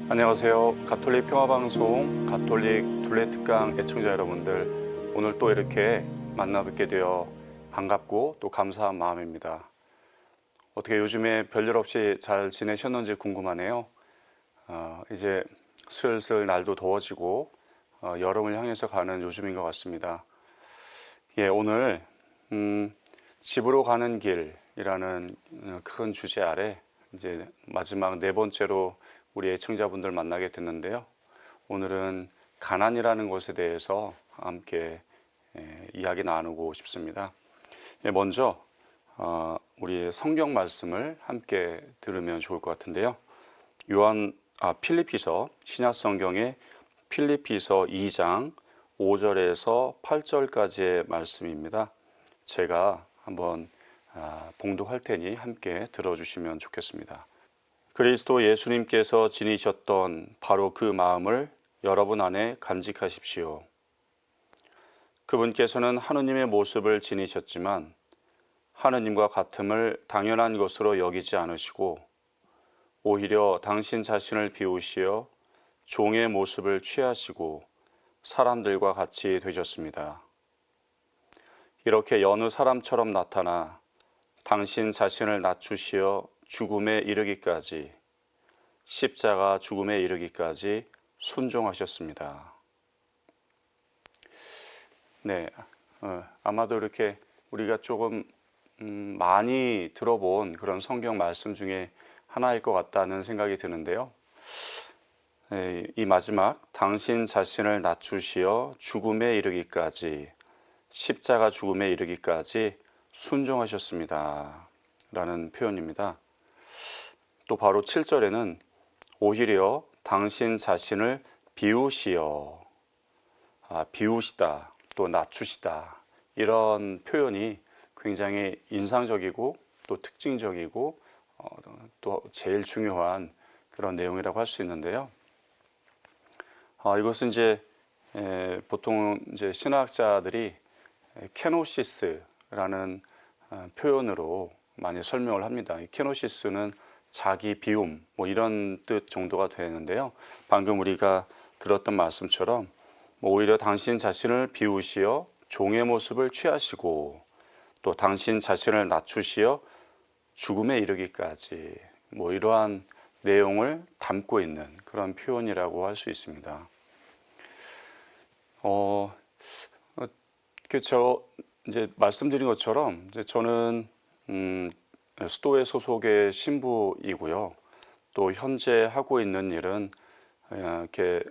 안녕하세요. 가톨릭 평화방송 가톨릭 둘레 특강 애청자 여러분들, 오늘 또 이렇게 만나 뵙게 되어 반갑고 또 감사한 마음입니다. 어떻게 요즘에 별일 없이 잘 지내셨는지 궁금하네요. 이제 슬슬 날도 더워지고 여름을 향해서 가는 요즘인 것 같습니다. 오늘 집으로 가는 길이라는 큰 주제 아래 이제 마지막 네 번째로 우리 애청자분들 만나게 됐는데요. 오늘은 가난이라는 것에 대해서 함께 이야기 나누고 싶습니다. 먼저 우리 성경 말씀을 함께 들으면 좋을 것 같은데요. 필리피서 신약 성경의 필리피서 2장 5절에서 8절까지의 말씀입니다. 제가 한번 봉독할 테니 함께 들어주시면 좋겠습니다. 그리스도 예수님께서 지니셨던 바로 그 마음을 여러분 안에 간직하십시오. 그분께서는 하느님의 모습을 지니셨지만 하느님과 같음을 당연한 것으로 여기지 않으시고 오히려 당신 자신을 비우시어 종의 모습을 취하시고 사람들과 같이 되셨습니다. 이렇게 여느 사람처럼 나타나 당신 자신을 낮추시어 죽음에 이르기까지, 십자가 죽음에 이르기까지 순종하셨습니다. 아마도 이렇게 우리가 조금 많이 들어본 그런 성경 말씀 중에 하나일 것 같다는 생각이 드는데요. 이 마지막 당신 자신을 낮추시어 죽음에 이르기까지, 십자가 죽음에 이르기까지 순종하셨습니다 라는 표현입니다. 또 바로 7절에는 오히려 당신 자신을 비우시어, 비우시다, 또 낮추시다, 이런 표현이 굉장히 인상적이고 또 특징적이고 또 제일 중요한 그런 내용이라고 할 수 있는데요. 이것은 이제 보통 이제 신학자들이 케노시스라는 표현으로 많이 설명을 합니다. 이 케노시스는 자기 비움, 이런 뜻 정도가 되는데요. 방금 우리가 들었던 말씀처럼 오히려 당신 자신을 비우시어 종의 모습을 취하시고 또 당신 자신을 낮추시어 죽음에 이르기까지, 이러한 내용을 담고 있는 그런 표현이라고 할 수 있습니다. 이제 말씀드린 것처럼 저는 수도회 소속의 신부이고요. 또 현재 하고 있는 일은 이렇게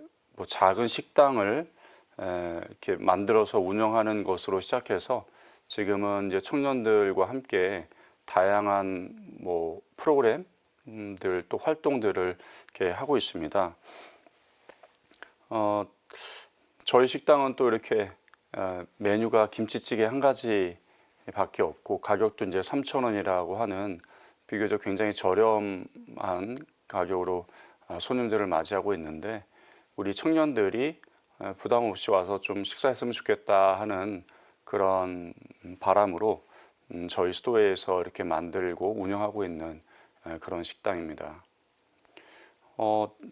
작은 식당을 이렇게 만들어서 운영하는 것으로 시작해서 지금은 이제 청년들과 함께 다양한 프로그램들 또 활동들을 이렇게 하고 있습니다. 저희 식당은 또 이렇게 메뉴가 김치찌개 한 가지 밖에 없고 가격도 이제 3,000원이라고 하는 비교적 굉장히 저렴한 가격으로 손님들을 맞이하고 있는데, 우리 청년들이 부담 없이 와서 좀 식사했으면 좋겠다 하는 그런 바람으로 저희 수도회에서 이렇게 만들고 운영하고 있는 그런 식당입니다.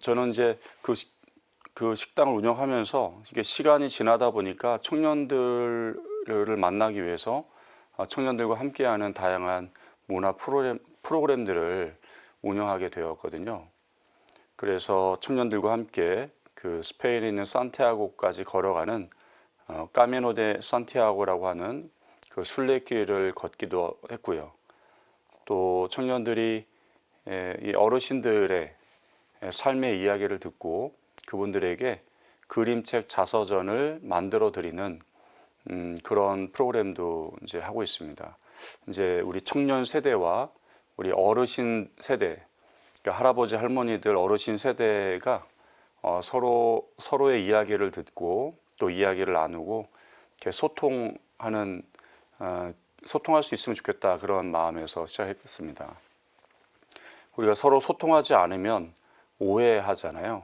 저는 이제 그 식당을 운영하면서 이게 시간이 지나다 보니까 청년들을 만나기 위해서 청년들과 함께하는 다양한 문화 프로그램들을 운영하게 되었거든요. 그래서 청년들과 함께 그 스페인에 있는 산티아고까지 걸어가는 까미노 데 산티아고라고 하는 그 순례길을 걷기도 했고요. 또 청년들이 이 어르신들의 삶의 이야기를 듣고 그분들에게 그림책 자서전을 만들어 드리는 그런 프로그램도 이제 하고 있습니다. 이제 우리 청년 세대와 우리 어르신 세대, 그러니까 할아버지 할머니들 어르신 세대가 서로의 이야기를 듣고 또 이야기를 나누고 이렇게 소통할 수 있으면 좋겠다, 그런 마음에서 시작했습니다. 우리가 서로 소통하지 않으면 오해하잖아요.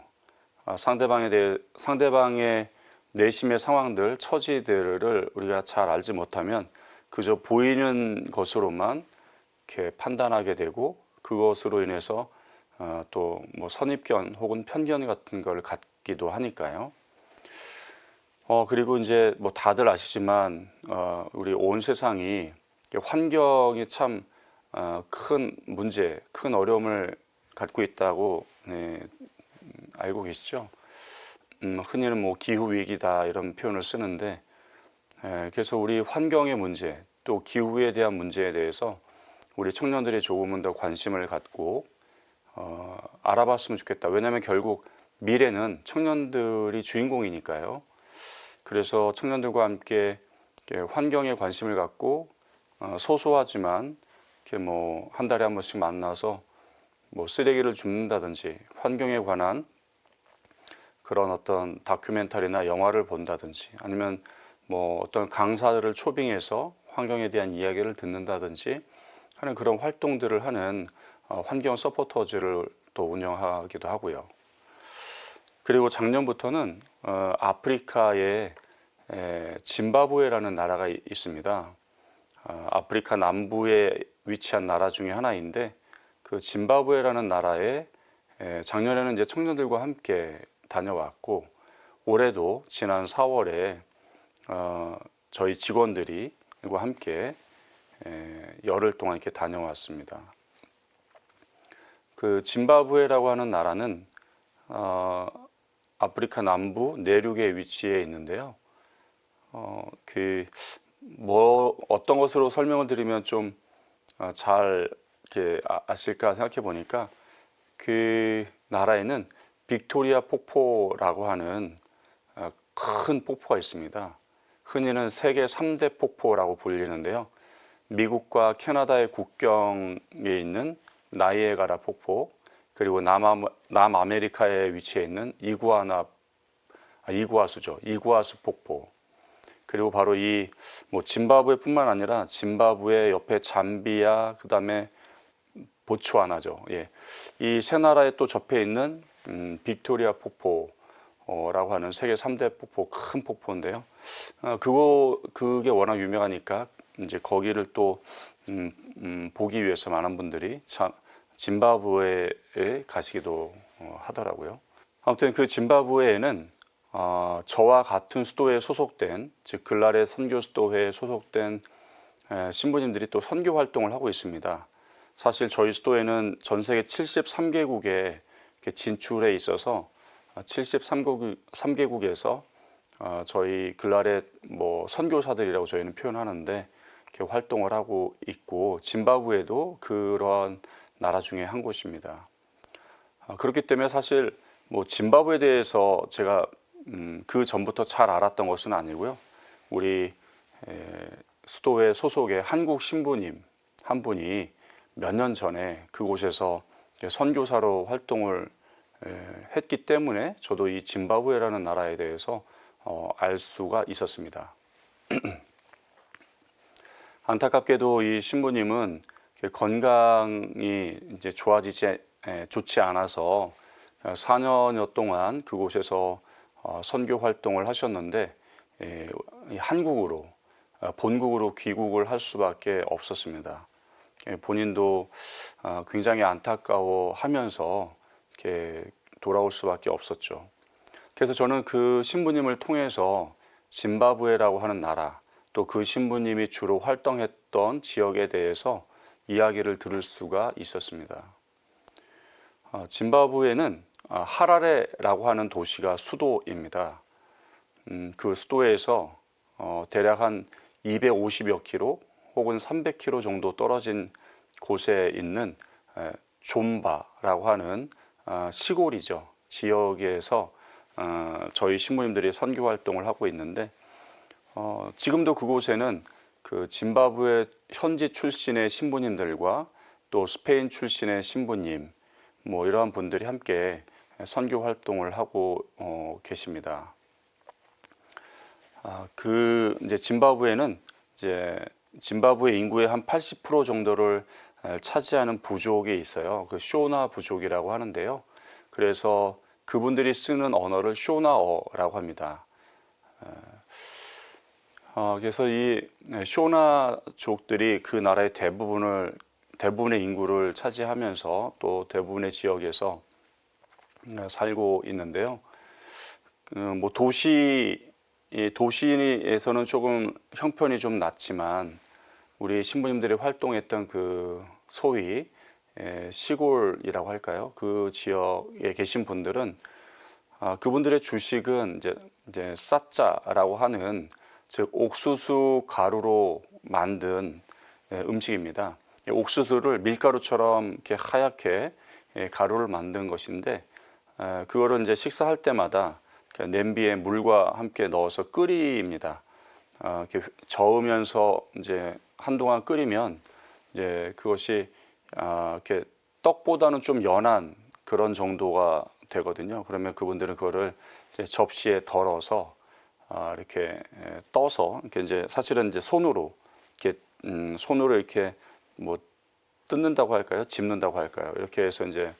상대방의 내심의 상황들, 처지들을 우리가 잘 알지 못하면 그저 보이는 것으로만 이렇게 판단하게 되고 그것으로 인해서 또 뭐 선입견 혹은 편견 같은 걸 갖기도 하니까요. 그리고 이제 뭐 다들 아시지만 우리 온 세상이 환경이 참 큰 문제, 큰 어려움을 갖고 있다고 알고 계시죠? 흔히는 뭐 기후 위기다 이런 표현을 쓰는데, 그래서 우리 환경의 문제, 또 기후에 대한 문제에 대해서 우리 청년들이 조금은 더 관심을 갖고 알아봤으면 좋겠다. 왜냐하면 결국 미래는 청년들이 주인공이니까요. 그래서 청년들과 함께 환경에 관심을 갖고 소소하지만 이렇게 뭐 한 달에 한 번씩 만나서 뭐 쓰레기를 줍는다든지 환경에 관한 그런 어떤 다큐멘터리나 영화를 본다든지 아니면 뭐 어떤 강사들을 초빙해서 환경에 대한 이야기를 듣는다든지 하는 그런 활동들을 하는 환경 서포터즈를 또 운영하기도 하고요. 그리고 작년부터는 아프리카에 짐바브웨라는 나라가 있습니다. 아프리카 남부에 위치한 나라 중에 하나인데 그 짐바브웨라는 나라에 작년에는 이제 청년들과 함께 다녀왔고 올해도 지난 4월에 저희 직원들이 과 함께 열흘 동안 이렇게 다녀왔습니다. 그 짐바브웨라고 하는 나라는 아프리카 남부 내륙에 위치해 있는데요. 어떤 것으로 설명을 드리면 좀 잘 이렇게 아실까 생각해 보니까 그 나라에는 빅토리아 폭포라고 하는 큰 폭포가 있습니다. 흔히는 세계 3대 폭포라고 불리는데요. 미국과 캐나다의 국경에 있는 나이아가라 폭포, 그리고 남아메리카에 위치해 있는 이구아수죠. 폭포. 그리고 바로 이 뭐 짐바브웨뿐만 아니라 짐바브웨 옆에 잠비아, 그다음에 보츠와나죠. 예. 이 세 나라에 또 접해 있는 빅토리아 폭포라고 하는 세계 3대 폭포, 큰 폭포인데요. 그게 워낙 유명하니까 이제 거기를 또 보기 위해서 많은 분들이 짐바브웨에 가시기도 하더라고요. 아무튼 그 짐바브웨에는 저와 같은 수도에 소속된, 즉 글라레 선교수도회에 소속된 신부님들이 또 선교 활동을 하고 있습니다. 사실 저희 수도에는 전 세계 73개국에 진출해 있어서 73개국에서 저희 글라레 뭐 선교사들이라고 저희는 표현하는데 이렇게 활동을 하고 있고 짐바브웨도 그런 나라 중에 한 곳입니다. 그렇기 때문에 사실 뭐 짐바브웨에 대해서 제가 그 전부터 잘 알았던 것은 아니고요. 우리 수도회 소속의 한국 신부님 한 분이 몇 년 전에 그곳에서 선교사로 활동을 했기 때문에 저도 이 짐바브웨라는 나라에 대해서 알 수가 있었습니다. 안타깝게도 이 신부님은 건강이 이제 좋지 않아서 4년여 동안 그곳에서 선교 활동을 하셨는데 한국으로 본국으로 귀국을 할 수밖에 없었습니다. 본인도 굉장히 안타까워하면서 이렇게 돌아올 수밖에 없었죠. 그래서 저는 그 신부님을 통해서 짐바브웨라고 하는 나라, 또 그 신부님이 주로 활동했던 지역에 대해서 이야기를 들을 수가 있었습니다. 짐바브웨는 하라레라고 하는 도시가 수도입니다. 그 수도에서 대략 한 250여 킬로 혹은 300킬로 정도 떨어진 곳에 있는 좀바라고 하는 시골이죠. 지역에서 저희 신부님들이 선교 활동을 하고 있는데 지금도 그곳에는 그 짐바브웨 현지 출신의 신부님들과 또 스페인 출신의 신부님 뭐 이러한 분들이 함께 선교 활동을 하고 계십니다. 이제 짐바브웨는 이제 짐바브웨 인구의 한 80% 정도를 차지하는 부족이 있어요. 그 쇼나 부족이라고 하는데요. 그래서 그분들이 쓰는 언어를 쇼나어라고 합니다. 그래서 이 쇼나족들이 그 나라의 대부분을 대부분의 인구를 차지하면서 또 대부분의 지역에서 살고 있는데요. 뭐 도시에서는 조금 형편이 좀 낮지만 우리 신부님들이 활동했던 그 소위 시골이라고 할까요? 그 지역에 계신 분들은 그분들의 주식은 이제 쌀자라고 하는 즉 옥수수 가루로 만든 음식입니다. 옥수수를 밀가루처럼 이렇게 하얗게 가루를 만든 것인데 그거를 이제 식사할 때마다 냄비에 물과 함께 넣어서 끓입니다. 이렇게 저으면서 이제 한동안 끓이면 이제 그것이 이렇게 떡보다는 좀 연한 그런 정도가 되거든요. 그러면 그분들은 그거를 이제 접시에 덜어서 이렇게 떠서 이렇게 이제 사실은 이제 손으로 이렇게 뭐 뜯는다고 할까요? 집는다고 할까요? 이렇게 해서 이제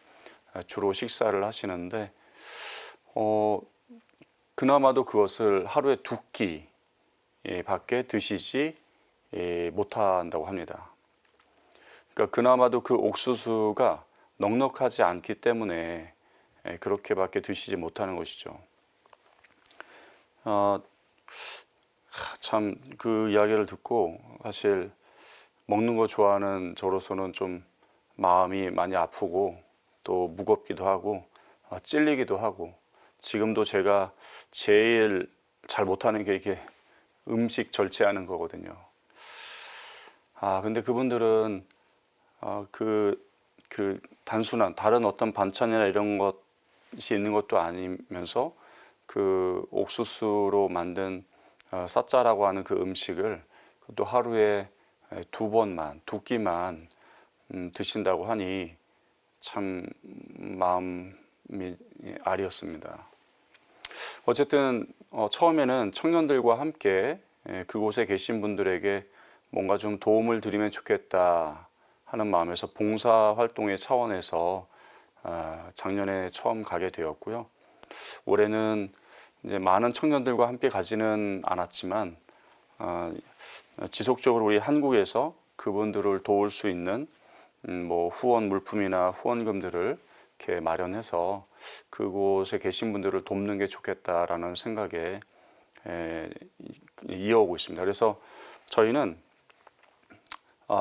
주로 식사를 하시는데 그나마도 그것을 하루에 2끼 밖에 드시지 못한다고 합니다. 그러니까 그나마도 그 옥수수가 넉넉하지 않기 때문에 그렇게밖에 드시지 못하는 것이죠. 참 그 이야기를 듣고 사실 먹는 거 좋아하는 저로서는 좀 마음이 많이 아프고 또 무겁기도 하고 찔리기도 하고 지금도 제가 제일 잘 못하는 게 이게 음식 절제하는 거거든요. 근데 그분들은 그 단순한 다른 어떤 반찬이나 이런 것이 있는 것도 아니면서 그 옥수수로 만든 쌀자라고 하는 그 음식을 또 하루에 2끼만 드신다고 하니 참 마음이 아리었습니다. 어쨌든 처음에는 청년들과 함께 그곳에 계신 분들에게 뭔가 좀 도움을 드리면 좋겠다 하는 마음에서 봉사활동의 차원에서 작년에 처음 가게 되었고요. 올해는 이제 많은 청년들과 함께 가지는 않았지만 지속적으로 우리 한국에서 그분들을 도울 수 있는 뭐 후원 물품이나 후원금들을 이렇게 마련해서 그곳에 계신 분들을 돕는 게 좋겠다라는 생각에 이어오고 있습니다. 그래서 저희는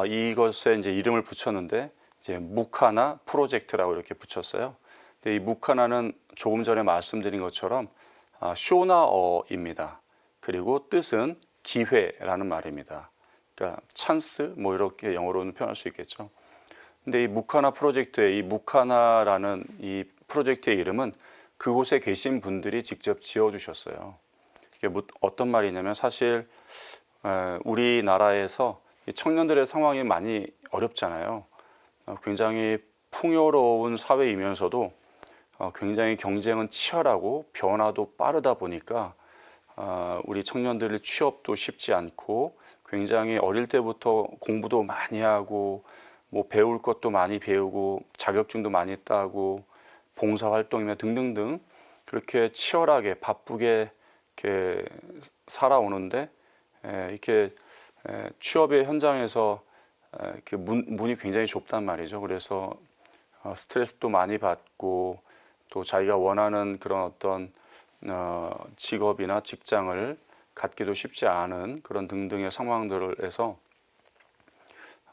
이것에 이제 이름을 붙였는데 이제 묵하나 프로젝트라고 이렇게 붙였어요. 근데 이 묵하나는 조금 전에 말씀드린 것처럼 쇼나어입니다. 그리고 뜻은 기회라는 말입니다. 그러니까 찬스 뭐 이렇게 영어로는 표현할 수 있겠죠. 근데 이 묵하나 프로젝트의 이 묵하나라는 이 프로젝트의 이름은 그곳에 계신 분들이 직접 지어주셨어요. 이게 어떤 말이냐면 사실 우리나라에서 청년들의 상황이 많이 어렵잖아요. 굉장히 풍요로운 사회이면서도 굉장히 경쟁은 치열하고 변화도 빠르다 보니까 우리 청년들의 취업도 쉽지 않고 굉장히 어릴 때부터 공부도 많이 하고 뭐 배울 것도 많이 배우고 자격증도 많이 따고 봉사활동이나 등등등 그렇게 치열하게 바쁘게 이렇게 살아오는데 이렇게 취업의 현장에서 이렇게 문이 굉장히 좁단 말이죠. 그래서 스트레스도 많이 받고 또 자기가 원하는 그런 어떤 직업이나 직장을 갖기도 쉽지 않은 그런 등등의 상황들에서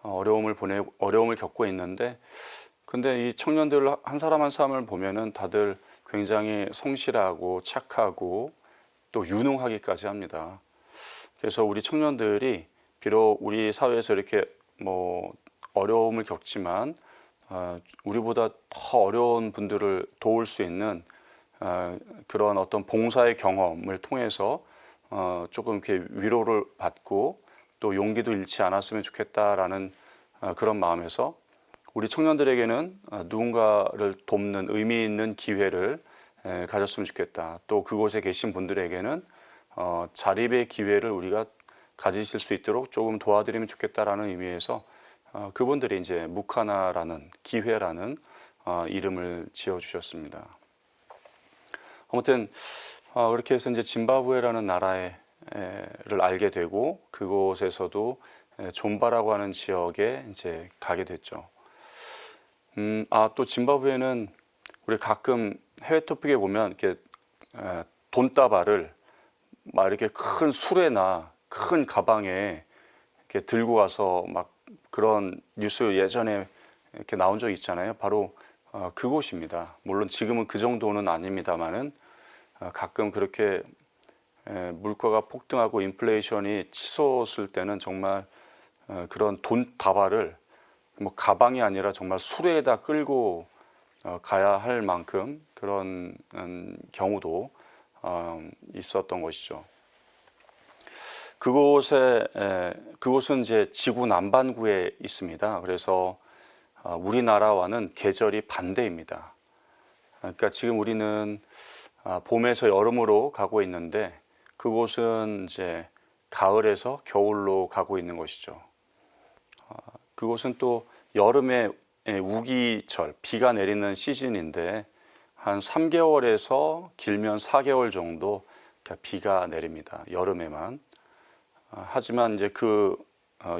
어려움을 겪고 있는데 근데 이 청년들 한 사람 한 사람을 보면은 다들 굉장히 성실하고 착하고 또 유능하기까지 합니다. 그래서 우리 청년들이 비록 우리 사회에서 이렇게 뭐 어려움을 겪지만 우리보다 더 어려운 분들을 도울 수 있는 그런 어떤 봉사의 경험을 통해서 조금 이렇게 위로를 받고 또 용기도 잃지 않았으면 좋겠다라는 그런 마음에서 우리 청년들에게는 누군가를 돕는 의미 있는 기회를 가졌으면 좋겠다. 또 그곳에 계신 분들에게는 자립의 기회를 우리가 가지실 수 있도록 조금 도와드리면 좋겠다라는 의미에서 그분들이 이제 묵하나라는 기회라는 이름을 지어 주셨습니다. 아무튼 그렇게 해서 이제 짐바브웨라는 나라를 알게 되고 그곳에서도 존바라고 하는 지역에 이제 가게 됐죠. 또 짐바브웨는 우리 가끔 해외 토픽에 보면 이렇게 돈다발을 막 이렇게 큰 수레나 큰 가방에 이렇게 들고 가서 막 그런 뉴스 예전에 이렇게 나온 적 있잖아요. 바로 그곳입니다. 물론 지금은 그 정도는 아닙니다만은 가끔 그렇게 물가가 폭등하고 인플레이션이 치솟을 때는 정말 그런 돈 다발을 뭐 가방이 아니라 정말 수레에다 끌고 가야 할 만큼 그런 경우도 있었던 것이죠. 그곳은 이제 지구 남반구에 있습니다. 그래서 우리나라와는 계절이 반대입니다. 그러니까 지금 우리는 봄에서 여름으로 가고 있는데 그곳은 이제 가을에서 겨울로 가고 있는 것이죠. 그곳은 또 여름에 우기철, 비가 내리는 시즌인데 한 3개월에서 길면 4개월 정도 비가 내립니다. 여름에만. 하지만 이제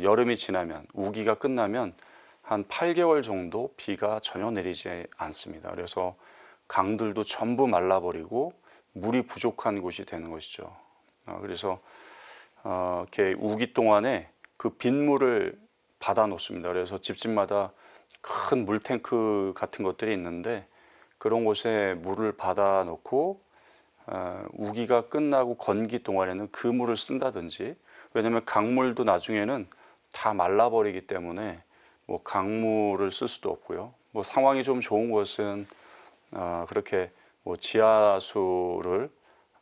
여름이 지나면 우기가 끝나면 한 8개월 정도 비가 전혀 내리지 않습니다. 그래서 강들도 전부 말라버리고 물이 부족한 곳이 되는 것이죠. 그래서 이렇게 우기 동안에 그 빗물을 받아 놓습니다. 그래서 집집마다 큰 물탱크 같은 것들이 있는데 그런 곳에 물을 받아 놓고 우기가 끝나고 건기 동안에는 그 물을 쓴다든지, 왜냐하면 강물도 나중에는 다 말라버리기 때문에 뭐 강물을 쓸 수도 없고요. 뭐 상황이 좀 좋은 곳은 그렇게 뭐 지하수를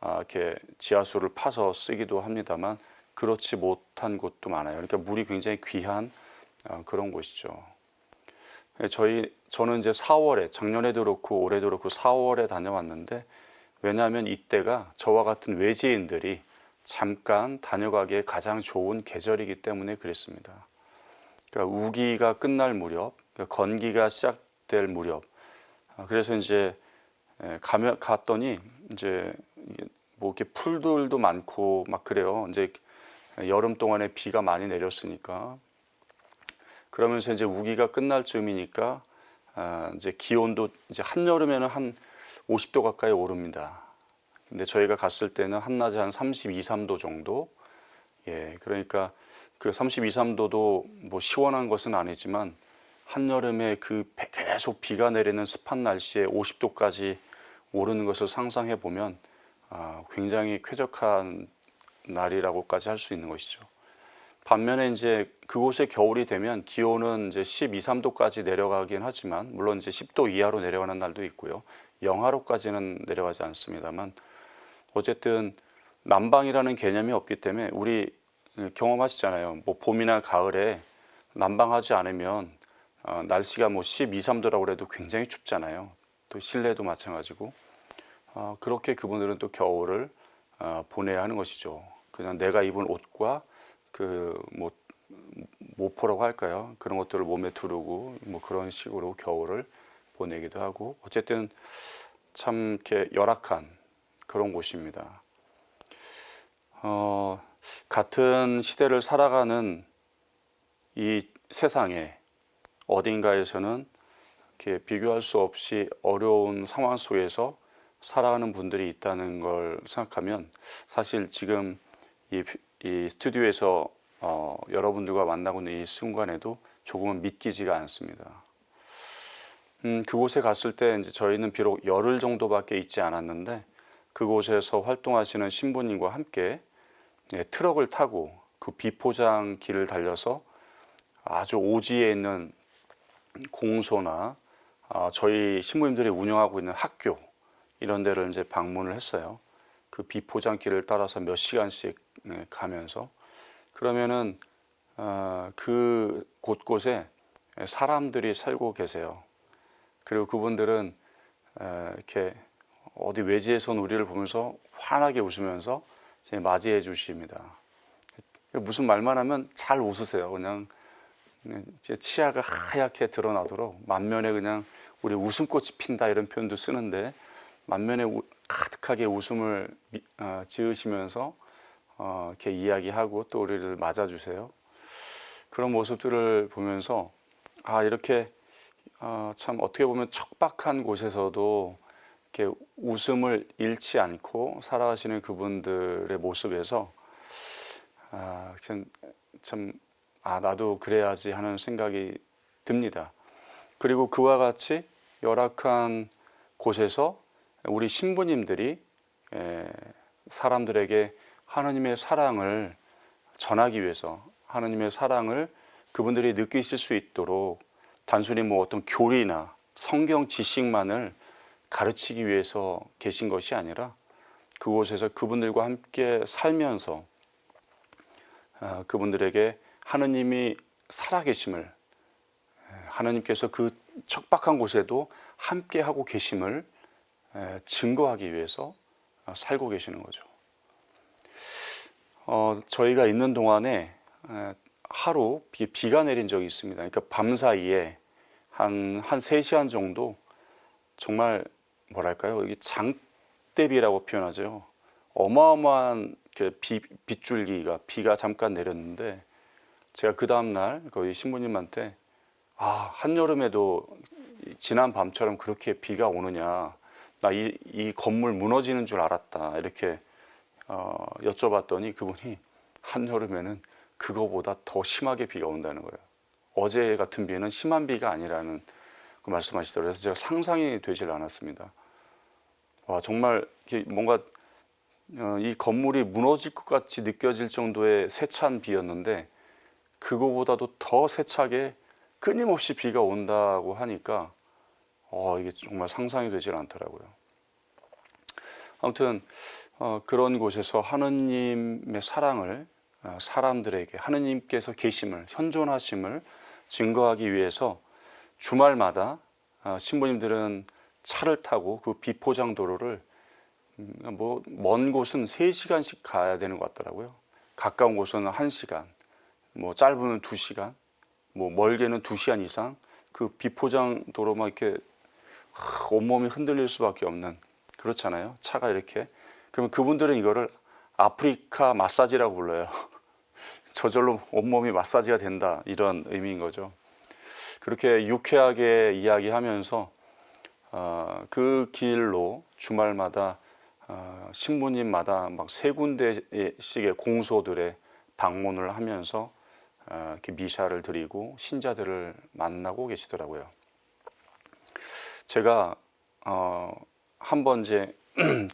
이렇게 지하수를 파서 쓰기도 합니다만 그렇지 못한 곳도 많아요. 그러니까 물이 굉장히 귀한 그런 곳이죠. 저는 이제 4월에 작년에도 그렇고 올해도 그렇고 4월에 다녀왔는데, 왜냐하면 이때가 저와 같은 외지인들이 잠깐 다녀가기에 가장 좋은 계절이기 때문에 그랬습니다. 그러니까 우기가 끝날 무렵, 그러니까 건기가 시작될 무렵. 그래서 이제 갔더니 이제 뭐 이렇게 풀들도 많고 막 그래요. 이제 여름 동안에 비가 많이 내렸으니까. 그러면서 이제 우기가 끝날 즈음이니까 이제 기온도 이제 한여름에는 한 50도 가까이 오릅니다. 근데 저희가 갔을 때는 한낮에 한 32, 3도 정도. 예, 그러니까 그 32, 3도도 뭐 시원한 것은 아니지만 한여름에 계속 비가 내리는 습한 날씨에 50도까지 오르는 것을 상상해 보면 굉장히 쾌적한 날이라고까지 할 수 있는 것이죠. 반면에 이제 그곳에 겨울이 되면 기온은 이제 12, 3도까지 내려가긴 하지만, 물론 이제 10도 이하로 내려가는 날도 있고요. 영하로까지는 내려가지 않습니다만, 어쨌든 난방이라는 개념이 없기 때문에 우리 경험하시잖아요. 뭐 봄이나 가을에 난방하지 않으면 날씨가 뭐 12, 3도라고 해도 굉장히 춥잖아요. 또 실내도 마찬가지고. 그렇게 그분들은 또 겨울을 보내야 하는 것이죠. 그냥 내가 입은 옷과 뭐 모포라고 할까요? 그런 것들을 몸에 두르고 뭐 그런 식으로 겨울을 보내기도 하고, 어쨌든 참 이렇게 열악한 그런 곳입니다. 같은 시대를 살아가는 이 세상에 어딘가에서는 이렇게 비교할 수 없이 어려운 상황 속에서 살아가는 분들이 있다는 걸 생각하면 사실 지금 이 스튜디오에서 여러분들과 만나고 있는 이 순간에도 조금은 믿기지가 않습니다. 그곳에 갔을 때 이제 저희는 비록 열흘 정도밖에 있지 않았는데 그곳에서 활동하시는 신부님과 함께 트럭을 타고 그 비포장 길을 달려서 아주 오지에 있는 공소나 저희 신부님들이 운영하고 있는 학교, 이런 데를 이제 방문을 했어요. 그 비포장길을 따라서 몇 시간씩 가면서, 그러면은 그 곳곳에 사람들이 살고 계세요. 그리고 그분들은 이렇게 어디 외지에서 온 우리를 보면서 환하게 웃으면서 맞이해 주십니다. 무슨 말만 하면 잘 웃으세요. 그냥 치아가 하얗게 드러나도록 만면에 그냥 우리 웃음꽃이 핀다 이런 표현도 쓰는데, 만면에 가득하게 웃음을 지으시면서 이렇게 이야기하고 또 우리를 맞아주세요. 그런 모습들을 보면서 이렇게 참 어떻게 보면 척박한 곳에서도 이렇게 웃음을 잃지 않고 살아가시는 그분들의 모습에서 참 나도 그래야지 하는 생각이 듭니다. 그리고 그와 같이 열악한 곳에서 우리 신부님들이 사람들에게 하나님의 사랑을 전하기 위해서, 하나님의 사랑을 그분들이 느끼실 수 있도록 단순히 뭐 어떤 교리나 성경 지식만을 가르치기 위해서 계신 것이 아니라 그곳에서 그분들과 함께 살면서 그분들에게 하느님이 살아계심을, 하나님께서 그 척박한 곳에도 함께 하고 계심을 증거하기 위해서 살고 계시는 거죠. 저희가 있는 동안에 하루 비가 내린 적이 있습니다. 그러니까 밤사이에 한 3시간 정도 정말 뭐랄까요? 여기 장대비라고 표현하죠. 어마어마한 빗줄기가, 비가 잠깐 내렸는데 제가 그 다음날 거의 신부님한테 한여름에도 지난 밤처럼 그렇게 비가 오느냐, 나 이 건물 무너지는 줄 알았다, 이렇게 여쭤봤더니 그분이 한여름에는 그거보다 더 심하게 비가 온다는 거예요. 어제 같은 비는 심한 비가 아니라는 그 말씀하시더라고요. 그래서 제가 상상이 되질 않았습니다. 정말 뭔가 이 건물이 무너질 것 같이 느껴질 정도의 세찬 비였는데 그거보다도 더 세차게 끊임없이 비가 온다고 하니까 이게 정말 상상이 되질 않더라고요. 아무튼 그런 곳에서 하느님의 사랑을 사람들에게, 하느님께서 계심을, 현존하심을 증거하기 위해서 주말마다 신부님들은 차를 타고 그 비포장도로를 먼 곳은 3시간씩 가야 되는 것 같더라고요. 가까운 곳은 1시간, 뭐 짧으면 2시간, 뭐 멀게는 2시간 이상 그 비포장도로만 이렇게 온몸이 흔들릴 수밖에 없는, 그렇잖아요. 차가 이렇게. 그러면 그분들은 이거를 아프리카 마사지라고 불러요. 저절로 온몸이 마사지가 된다, 이런 의미인 거죠. 그렇게 유쾌하게 이야기하면서 그 길로 주말마다 신부님마다 막 3군데씩의 공소들에 방문을 하면서 이렇게 미사를 드리고 신자들을 만나고 계시더라고요. 제가 한번 이제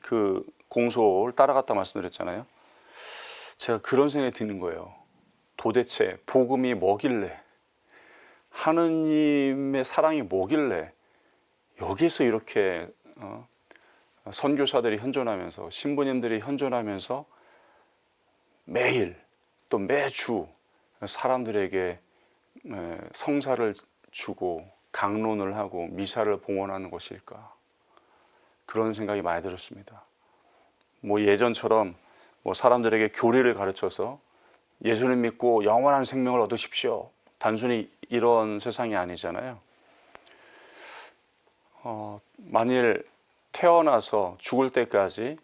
그 공소를 따라갔다 말씀드렸잖아요. 제가 그런 생각이 드는 거예요. 도대체 복음이 뭐길래, 하느님의 사랑이 뭐길래 여기서 이렇게 선교사들이 현존하면서, 신부님들이 현존하면서 매일 또 매주 사람들에게 성사를 주고 강론을 하고 미사를 봉헌하는 것일까, 그런 생각이 많이 들었습니다. 뭐 예전처럼 뭐 사람들에게 교리를 가르쳐서 예수님 믿고 영원한 생명을 얻으십시오, 단순히 이런 세상이 아니잖아요. 만일 태어나서 죽을 때까지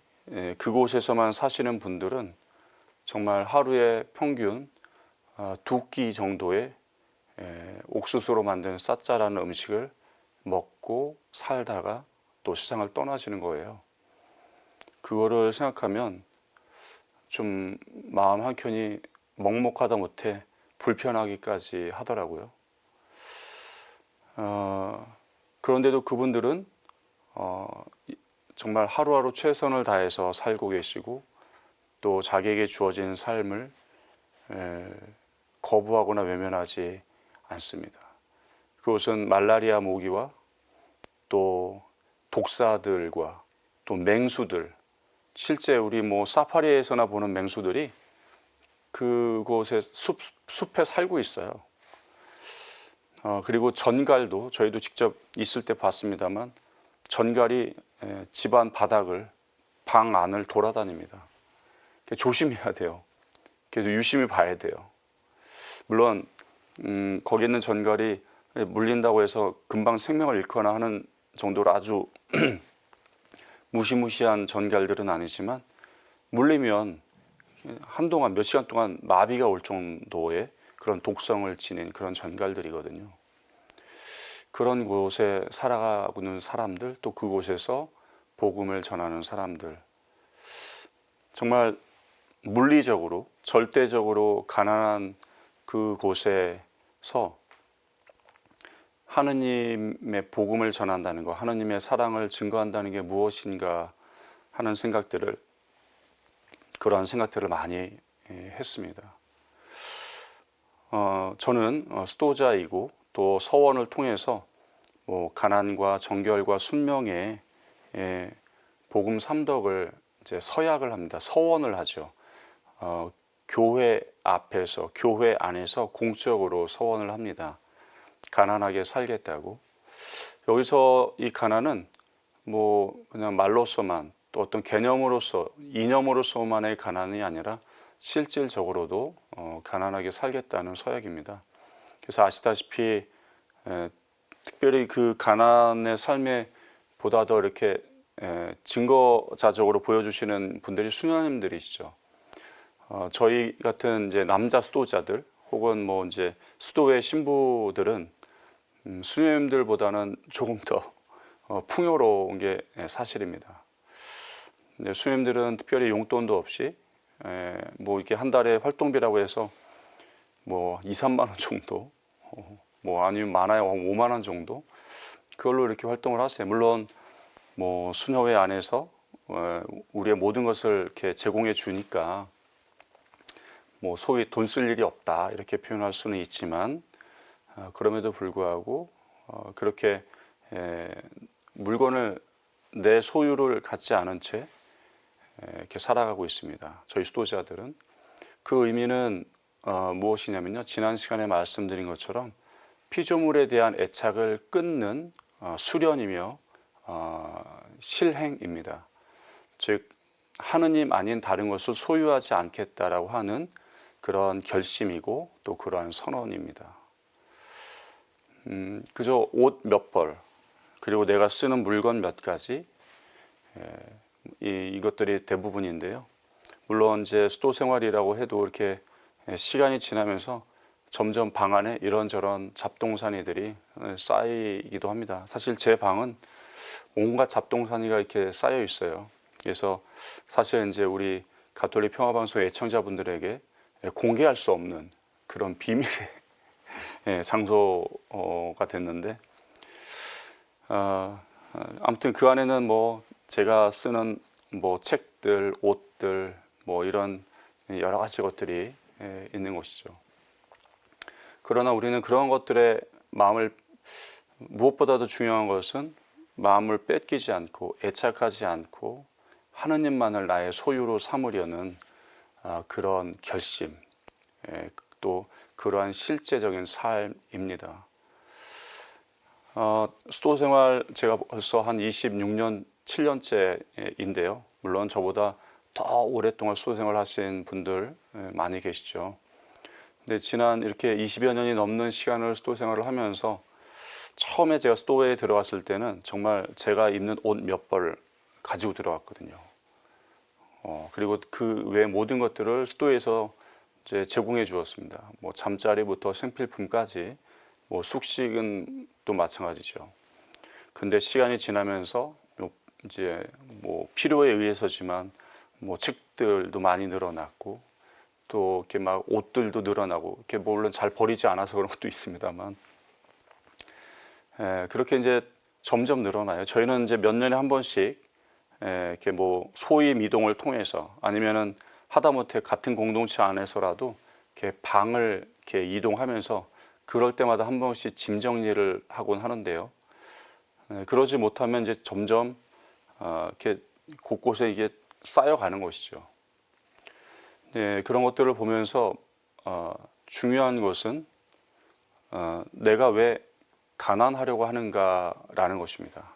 그곳에서만 사시는 분들은 정말 하루에 평균 2끼 정도의 옥수수로 만든 쌀짜라는 음식을 먹고 살다가 또 세상을 떠나시는 거예요. 그거를 생각하면 좀 마음 한켠이 먹먹하다 못해 불편하기까지 하더라고요. 그런데도 그분들은 정말 하루하루 최선을 다해서 살고 계시고 또 자기에게 주어진 삶을 거부하거나 외면하지 않습니다. 그것은 말라리아 모기와 또 독사들과 또 맹수들, 실제 우리 뭐 사파리에서나 보는 맹수들이 그곳에 숲에 살고 있어요. 그리고 전갈도 저희도 직접 있을 때 봤습니다만 전갈이 집안 바닥을, 방 안을 돌아다닙니다. 조심해야 돼요. 그래서 유심히 봐야 돼요. 물론 거기 있는 전갈이 물린다고 해서 금방 생명을 잃거나 하는 정도로 아주 무시무시한 전갈들은 아니지만 물리면 한동안 몇 시간 동안 마비가 올 정도의 그런 독성을 지닌 그런 전갈들이거든요. 그런 곳에 살아가고 있는 사람들, 또 그곳에서 복음을 전하는 사람들, 정말 물리적으로 절대적으로 가난한 그곳에서 하느님의 복음을 전한다는 것, 하느님의 사랑을 증거한다는 게 무엇인가 하는 생각들을, 그러한 생각들을 많이 했습니다. 저는 수도자이고 또 서원을 통해서 가난과 정결과 순명의 복음 삼덕을 이제 서약을 합니다. 서원을 하죠. 교회 앞에서, 교회 안에서 공적으로 서원을 합니다. 가난하게 살겠다고. 여기서 이 가난은 그냥 말로서만, 또 어떤 개념으로서, 이념으로서만의 가난이 아니라 실질적으로도 가난하게 살겠다는 서약입니다. 그래서 아시다시피 특별히 그 가난의 삶에 보다 더 이렇게 증거자적으로 보여주시는 분들이 수녀님들이시죠. 저희 같은 이제 남자 수도자들 혹은 이제 수도의 신부들은 수녀님들보다는 조금 더 풍요로운 게 사실입니다. 수녀님들은 특별히 용돈도 없이 이렇게 한 달에 활동비라고 해서 2, 3만 원 정도, 아니면 많아야 5만 원 정도, 그걸로 이렇게 활동을 하세요. 물론 수녀회 안에서 우리의 모든 것을 이렇게 제공해 주니까 소위 돈 쓸 일이 없다 이렇게 표현할 수는 있지만, 그럼에도 불구하고 그렇게 물건을, 내 소유를 갖지 않은 채 이렇게 살아가고 있습니다. 저희 수도자들은. 그 의미는 무엇이냐면요, 지난 시간에 말씀드린 것처럼 피조물에 대한 애착을 끊는 수련이며 실행입니다. 즉 하느님 아닌 다른 것을 소유하지 않겠다라고 하는 그런 결심이고 또 그러한 선언입니다. 그저 옷 몇 벌, 그리고 내가 쓰는 물건 몇 가지, 이것들이 대부분인데요. 물론 이제 수도 생활이라고 해도 이렇게 시간이 지나면서 점점 방 안에 이런저런 잡동사니들이 쌓이기도 합니다. 사실 제 방은 온갖 잡동사니가 이렇게 쌓여 있어요. 그래서 사실 이제 우리 가톨릭 평화방송 애청자분들에게 공개할 수 없는 그런 비밀의 장소가 됐는데, 아무튼 그 안에는 제가 쓰는 책들, 옷들, 이런 여러 가지 것들이 있는 곳이죠. 그러나 우리는 그런 것들에 무엇보다도 중요한 것은 마음을 뺏기지 않고 애착하지 않고 하느님만을 나의 소유로 삼으려는 그런 결심, 또 그러한 실제적인 삶입니다. 수도 생활 제가 벌써 한 26년, 7년째인데요. 물론 저보다 더 오랫동안 수도 생활 하신 분들 많이 계시죠. 근데 지난 이렇게 20여 년이 넘는 시간을 수도 생활을 하면서 처음에 제가 수도에 들어갔을 때는 정말 제가 입는 옷 몇 벌 가지고 들어갔거든요. 그리고 그 외 모든 것들을 수도에서 이제 제공해 주었습니다. 잠자리부터 생필품까지, 숙식은 또 마찬가지죠. 근데 시간이 지나면서 이제 필요에 의해서지만 책들도 많이 늘어났고, 또 이렇게 옷들도 늘어나고, 이렇게 물론 잘 버리지 않아서 그런 것도 있습니다만, 그렇게 이제 점점 늘어나요. 저희는 이제 몇 년에 한 번씩 이렇게 소임 이동을 통해서, 아니면은 하다못해 같은 공동체 안에서라도 이렇게 방을 이렇게 이동하면서 그럴 때마다 한 번씩 짐 정리를 하곤 하는데요. 그러지 못하면 이제 점점 이렇게 곳곳에 이게 쌓여가는 것이죠. 그런 것들을 보면서 중요한 것은 내가 왜 가난하려고 하는가라는 것입니다.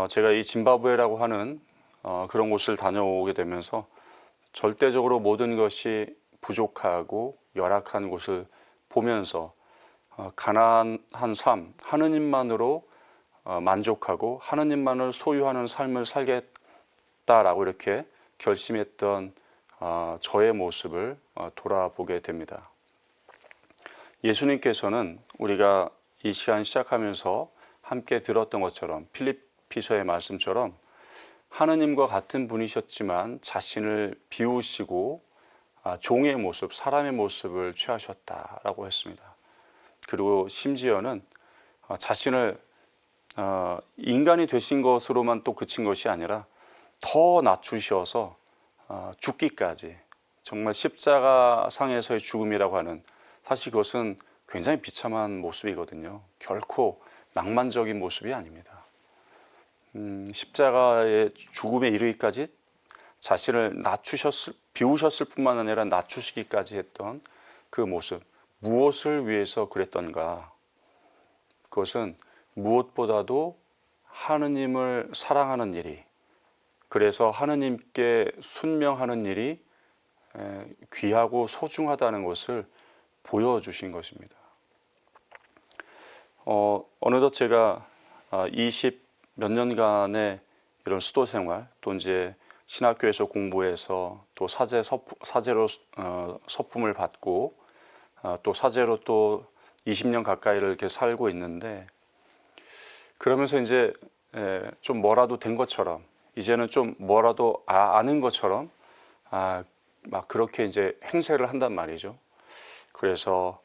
제가 이 짐바브웨라고 하는 그런 곳을 다녀오게 되면서 절대적으로 모든 것이 부족하고 열악한 곳을 보면서 가난한 삶, 하느님만으로 만족하고 하느님만을 소유하는 삶을 살겠다라고 이렇게 결심했던 저의 모습을 돌아보게 됩니다. 예수님께서는 우리가 이 시간 시작하면서 함께 들었던 것처럼 필립피서의 말씀처럼 하느님과 같은 분이셨지만 자신을 비우시고 종의 모습, 사람의 모습을 취하셨다라고 했습니다. 그리고 심지어는 자신을 인간이 되신 것으로만 또 그친 것이 아니라 더 낮추셔서 죽기까지, 정말 십자가상에서의 죽음이라고 하는, 사실 그것은 굉장히 비참한 모습이거든요. 결코 낭만적인 모습이 아닙니다. 십자가의 죽음에 이르기까지 자신을 비우셨을 뿐만 아니라 낮추시기까지 했던 그 모습, 무엇을 위해서 그랬던가? 그것은 무엇보다도 하느님을 사랑하는 일이, 그래서 하느님께 순명하는 일이 귀하고 소중하다는 것을 보여주신 것입니다. 어느덧 제가 20 몇 년간의 이런 수도 생활, 또 이제 신학교에서 공부해서 또 사제로 서품을 받고 또 사제로 또 20년 가까이를 이렇게 살고 있는데, 그러면서 이제 좀 뭐라도 된 것처럼, 이제는 좀 뭐라도 아는 것처럼 막 그렇게 이제 행세를 한단 말이죠. 그래서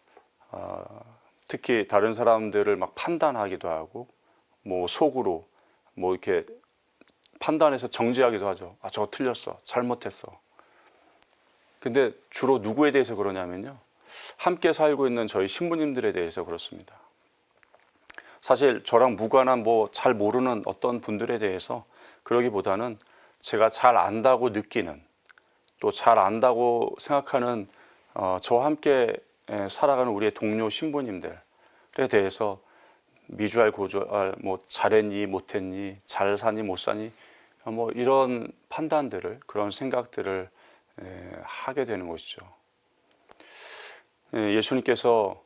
특히 다른 사람들을 막 판단하기도 하고, 뭐 속으로 뭐 이렇게 판단해서 정죄하기도 하죠. 저거 틀렸어, 잘못했어. 근데 주로 누구에 대해서 그러냐면요, 함께 살고 있는 저희 신부님들에 대해서 그렇습니다. 사실 저랑 무관한 뭐 잘 모르는 어떤 분들에 대해서 그러기보다는 제가 잘 안다고 느끼는, 또 잘 안다고 생각하는 저와 함께 살아가는 우리의 동료 신부님들에 대해서 미주알 고주알, 뭐 잘했니 못했니, 잘 사니 못 사니, 뭐 이런 판단들을, 그런 생각들을 하게 되는 것이죠. 예수님께서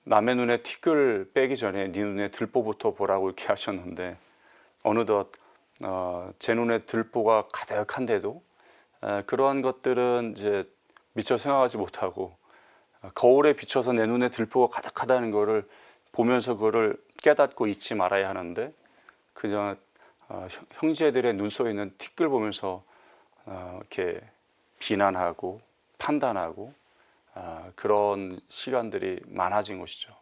남의 눈에 티끌 빼기 전에 네 눈에 들보부터 보라고 이렇게 하셨는데, 어느덧 제 눈에 들보가 가득한데도 그러한 것들은 이제 미처 생각하지 못하고, 거울에 비춰서 내 눈에 들보가 가득하다는 것을 보면서 그거를 깨닫고 잊지 말아야 하는데, 그냥 형제들의 눈 속에 있는 티끌 보면서 이렇게 비난하고 판단하고 그런 시간들이 많아진 것이죠.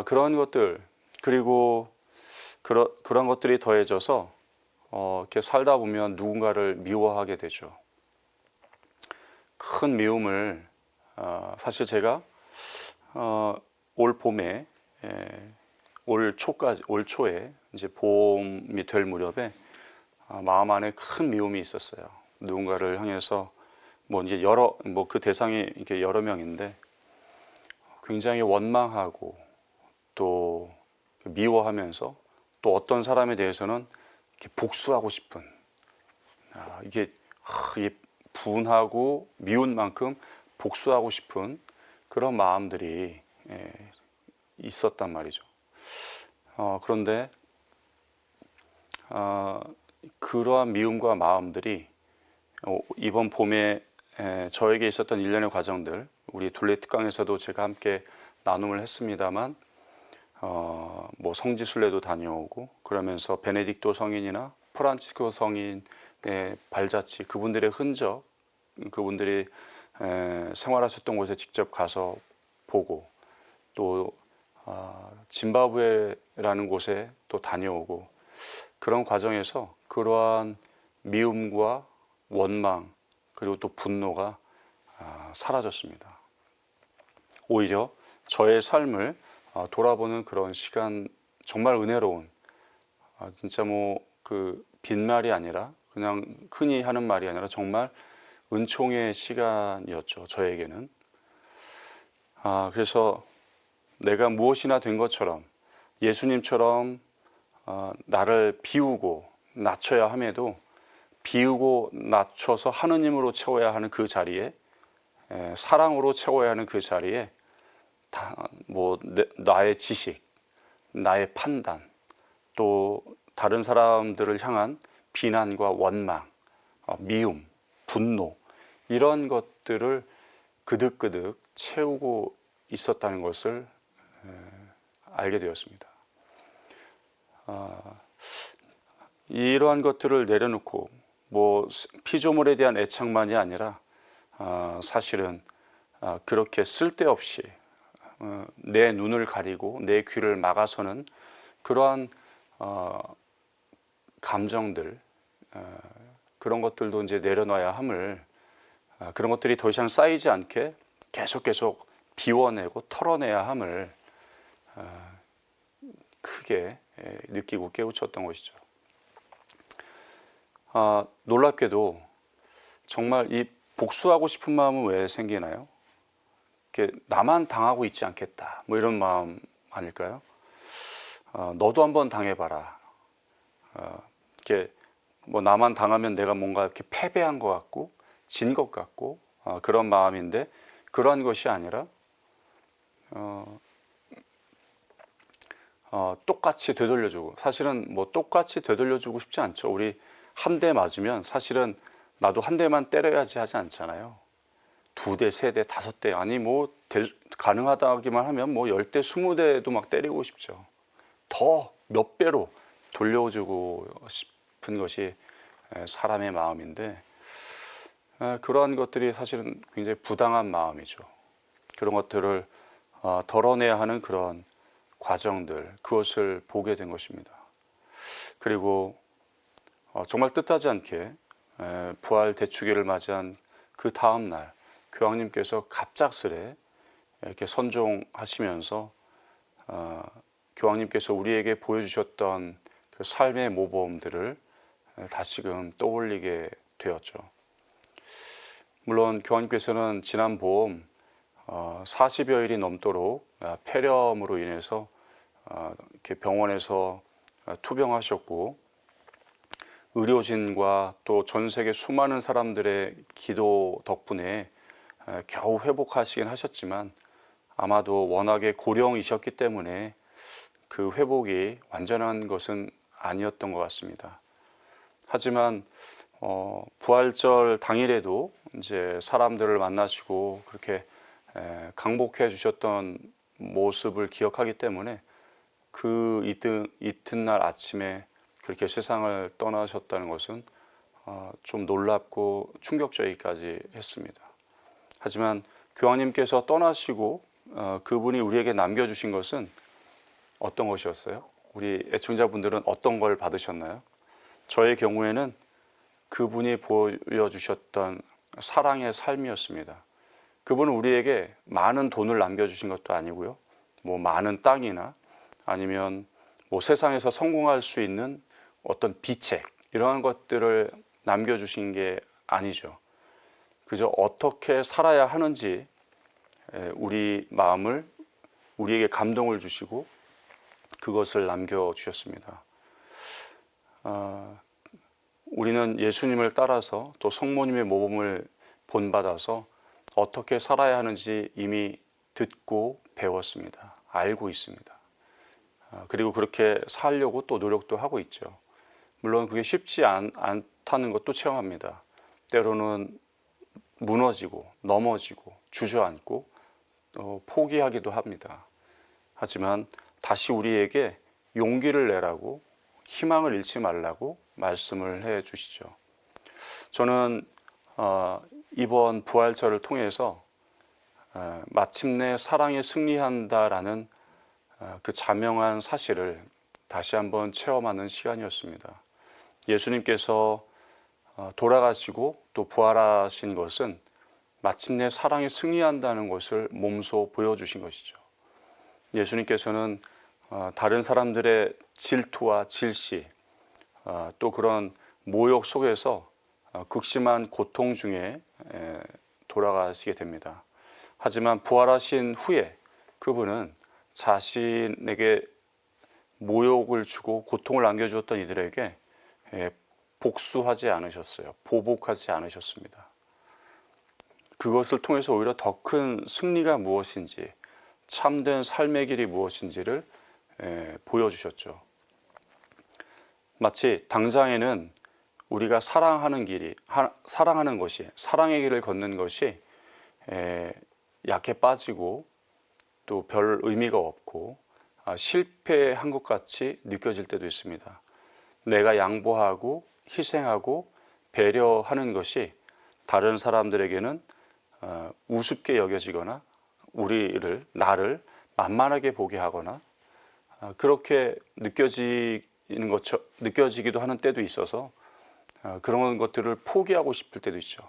그런 것들, 그리고 그런 것들이 더해져서 이렇게 살다 보면 누군가를 미워하게 되죠. 큰 미움을, 사실 제가 올 봄에, 올 초에 이제 봄이 될 무렵에 마음 안에 큰 미움이 있었어요. 누군가를 향해서 뭐 이제 그 대상이 이렇게 여러 명인데, 굉장히 원망하고 또 미워하면서, 또 어떤 사람에 대해서는 이렇게 복수하고 싶은, 이게 분하고 미운 만큼 복수하고 싶은 그런 마음들이 있었단 말이죠. 그런데 그러한 미움과 마음들이 이번 봄에 저에게 있었던 일련의 과정들, 우리 둘레 특강에서도 제가 함께 나눔을 했습니다만, 뭐 성지순례도 다녀오고, 그러면서 베네딕토 성인이나 프란치스코 성인의 발자취, 그분들의 흔적, 그분들이 생활하셨던 곳에 직접 가서 보고, 또 짐바브웨라는 곳에 또 다녀오고, 그런 과정에서 그러한 미움과 원망, 그리고 또 분노가 사라졌습니다. 오히려 저의 삶을 돌아보는 그런 시간, 정말 은혜로운, 진짜 뭐 그 빈말이 아니라, 그냥 흔히 하는 말이 아니라 정말 은총의 시간이었죠, 저에게는. 그래서 내가 무엇이나 된 것처럼, 예수님처럼 나를 비우고 낮춰야 함에도, 비우고 낮춰서 하느님으로 채워야 하는 그 자리에, 사랑으로 채워야 하는 그 자리에, 나의 지식, 나의 판단, 또 다른 사람들을 향한 비난과 원망, 미움, 분노, 이런 것들을 그득그득 채우고 있었다는 것을 알게 되었습니다. 이러한 것들을 내려놓고 뭐 피조물에 대한 애착만이 아니라 사실은 그렇게 쓸데없이 내 눈을 가리고 내 귀를 막아서는 그러한 감정들, 그런 것들도 이제 내려놔야 함을, 그런 것들이 더 이상 쌓이지 않게 계속 비워내고 털어내야 함을 크게 느끼고 깨우쳤던 것이죠. 놀랍게도 정말 이 복수하고 싶은 마음은 왜 생기나요? 이렇게 나만 당하고 있지 않겠다, 뭐 이런 마음 아닐까요? 너도 한번 당해봐라. 이렇게 뭐 나만 당하면 내가 뭔가 이렇게 패배한 것 같고 진 것 같고 그런 마음인데, 그러한 것이 아니라 똑같이 되돌려주고, 사실은 뭐 똑같이 되돌려주고 싶지 않죠. 우리 한 대 맞으면 사실은 나도 한 대만 때려야지 하지 않잖아요. 2대, 3대, 5대, 아니 뭐 가능하다기만 하면 뭐 10대, 20대도 막 때리고 싶죠. 더 몇 배로 돌려주고 싶은 것이 사람의 마음인데, 그러한 것들이 사실은 굉장히 부당한 마음이죠. 그런 것들을 덜어내야 하는 그런 과정들, 그것을 보게 된 것입니다. 그리고 정말 뜻하지 않게 부활 대축일을 맞이한 그 다음 날 교황님께서 갑작스레 이렇게 선종하시면서 교황님께서 우리에게 보여주셨던 그 삶의 모범들을 다시금 떠올리게 되었죠. 물론 교황님께서는 지난 봄 40여일이 넘도록 폐렴으로 인해서 이렇게 병원에서 투병하셨고, 의료진과 또 전 세계 수많은 사람들의 기도 덕분에 겨우 회복하시긴 하셨지만, 아마도 워낙에 고령이셨기 때문에 그 회복이 완전한 것은 아니었던 것 같습니다. 하지만 부활절 당일에도 이제 사람들을 만나시고 그렇게 강복해 주셨던 모습을 기억하기 때문에 그 이튿날 아침에 그렇게 세상을 떠나셨다는 것은 좀 놀랍고 충격적이기까지 했습니다. 하지만 교황님께서 떠나시고 그분이 우리에게 남겨주신 것은 어떤 것이었어요? 우리 애청자분들은 어떤 걸 받으셨나요? 저의 경우에는 그분이 보여주셨던 사랑의 삶이었습니다. 그분은 우리에게 많은 돈을 남겨주신 것도 아니고요, 뭐 많은 땅이나 아니면 뭐 세상에서 성공할 수 있는 어떤 비책, 이러한 것들을 남겨주신 게 아니죠. 그저 어떻게 살아야 하는지 우리 마음을, 우리에게 감동을 주시고 그것을 남겨주셨습니다. 우리는 예수님을 따라서 또 성모님의 모범을 본받아서 어떻게 살아야 하는지 이미 듣고 배웠습니다. 알고 있습니다. 그리고 그렇게 살려고 또 노력도 하고 있죠. 물론 그게 쉽지 않다는 것도 체험합니다. 때로는 무너지고 넘어지고 주저앉고 포기하기도 합니다. 하지만 다시 우리에게 용기를 내라고, 희망을 잃지 말라고 말씀을 해 주시죠. 저는 이번 부활절을 통해서 마침내 사랑이 승리한다라는 그 자명한 사실을 다시 한번 체험하는 시간이었습니다. 예수님께서 돌아가시고 또 부활하신 것은 마침내 사랑이 승리한다는 것을 몸소 보여주신 것이죠. 예수님께서는 다른 사람들의 질투와 질시, 또 그런 모욕 속에서 극심한 고통 중에 돌아가시게 됩니다. 하지만 부활하신 후에 그분은 자신에게 모욕을 주고 고통을 안겨주었던 이들에게 복수하지 않으셨어요. 보복하지 않으셨습니다. 그것을 통해서 오히려 더 큰 승리가 무엇인지, 참된 삶의 길이 무엇인지를 보여주셨죠. 마치 당장에는 우리가 사랑하는 것이, 사랑의 길을 걷는 것이 약해 빠지고 또 별 의미가 없고 실패한 것 같이 느껴질 때도 있습니다. 내가 양보하고 희생하고 배려하는 것이 다른 사람들에게는 우습게 여겨지거나 나를 만만하게 보게 하거나 그렇게 느껴지기도 하는 때도 있어서 그런 것들을 포기하고 싶을 때도 있죠.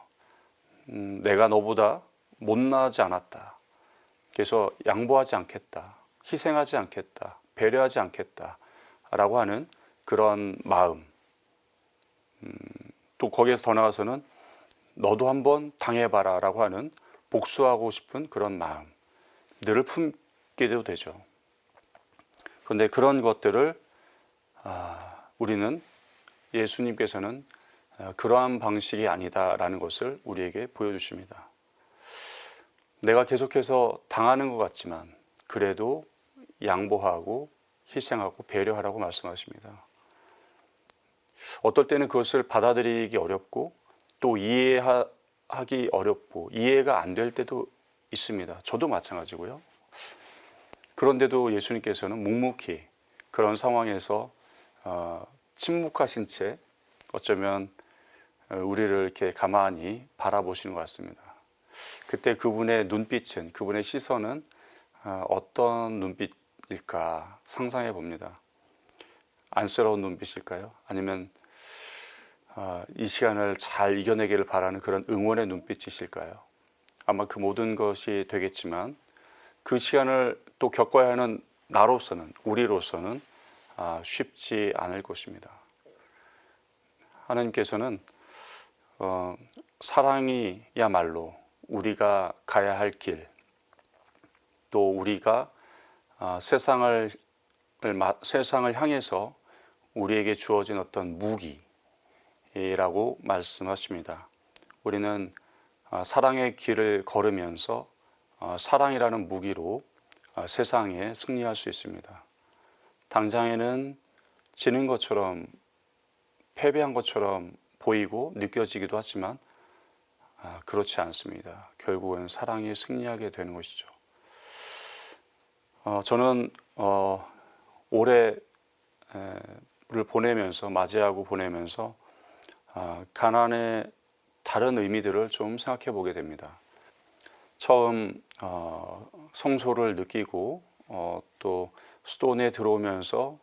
내가 너보다 못나지 않았다. 그래서 양보하지 않겠다. 희생하지 않겠다. 배려하지 않겠다. 라고 하는 그런 마음. 또 거기에서 더 나아가서는 너도 한번 당해봐라 라고 하는 복수하고 싶은 그런 마음. 늘 품게 되죠. 그런데 그런 것들을 우리는 예수님께서는 그러한 방식이 아니다라는 것을 우리에게 보여주십니다. 내가 계속해서 당하는 것 같지만 그래도 양보하고 희생하고 배려하라고 말씀하십니다. 어떨 때는 그것을 받아들이기 어렵고 또 이해하기 어렵고 이해가 안 될 때도 있습니다. 저도 마찬가지고요. 그런데도 예수님께서는 묵묵히 그런 상황에서 침묵하신 채 어쩌면 우리를 이렇게 가만히 바라보시는 것 같습니다. 그때 그분의 눈빛은, 그분의 시선은 어떤 눈빛일까 상상해 봅니다. 안쓰러운 눈빛일까요? 아니면 이 시간을 잘 이겨내기를 바라는 그런 응원의 눈빛이실까요? 아마 그 모든 것이 되겠지만 그 시간을 또 겪어야 하는 나로서는, 우리로서는 쉽지 않을 것입니다. 하나님께서는 사랑이야말로 우리가 가야 할 길, 또 우리가 세상을 향해서 우리에게 주어진 어떤 무기라고 말씀하십니다. 우리는 사랑의 길을 걸으면서 사랑이라는 무기로 세상에 승리할 수 있습니다. 당장에는 지는 것처럼, 패배한 것처럼 보이고 느껴지기도 하지만 그렇지 않습니다. 결국은 사랑이 승리하게 되는 것이죠. 저는 올해를 맞이하고 보내면서 가난의 다른 의미들을 좀 생각해 보게 됩니다. 처음 성소를 느끼고 또 수도원에 들어오면서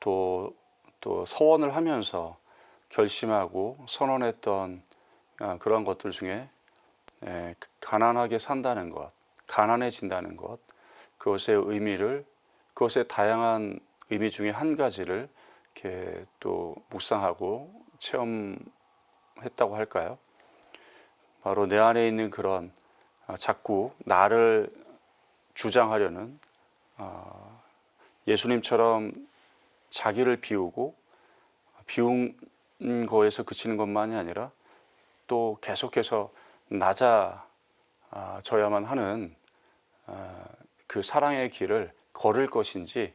또 서원을 하면서 결심하고 선언했던 그런 것들 중에 가난하게 산다는 것, 가난해진다는 것, 그것의 다양한 의미 중에 한 가지를 이렇게 또 묵상하고 체험했다고 할까요? 바로 내 안에 있는 그런 자꾸 나를 주장하려는 예수님처럼 자기를 비우고 비운 거에서 그치는 것만이 아니라 또 계속해서 낮아져야만 하는 그 사랑의 길을 걸을 것인지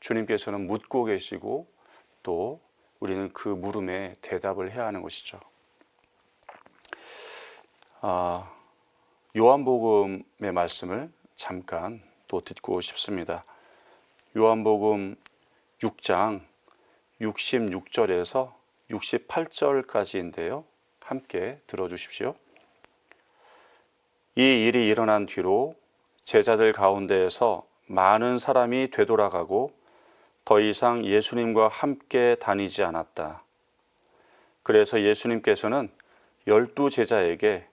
주님께서는 묻고 계시고 또 우리는 그 물음에 대답을 해야 하는 것이죠. 요한복음의 말씀을 잠깐 또 듣고 싶습니다. 요한복음 6장 66절에서 68절까지인데요. 함께 들어주십시오. 이 일이 일어난 뒤로 제자들 가운데에서 많은 사람이 되돌아가고 더 이상 예수님과 함께 다니지 않았다. 그래서 예수님께서는 12 제자에게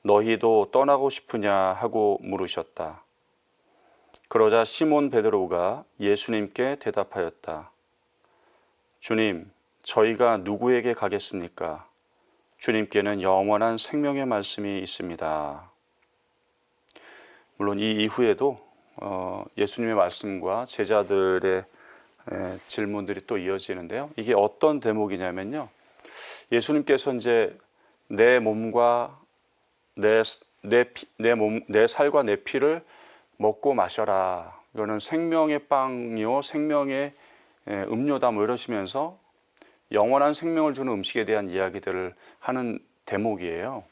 너희도 떠나고 싶으냐 하고 물으셨다. 그러자 시몬 베드로가 예수님께 대답하였다. 주님, 저희가 누구에게 가겠습니까? 주님께는 영원한 생명의 말씀이 있습니다. 물론 이 이후에도 예수님의 말씀과 제자들의 질문들이 또 이어지는데요. 이게 어떤 대목이냐면요. 예수님께서 이제 내 몸과 내 살과 내 피를 먹고 마셔라. 이거는 생명의 빵이요, 생명의 음료다 뭐 이러시면서 영원한 생명을 주는 음식에 대한 이야기들을 하는 대목이에요.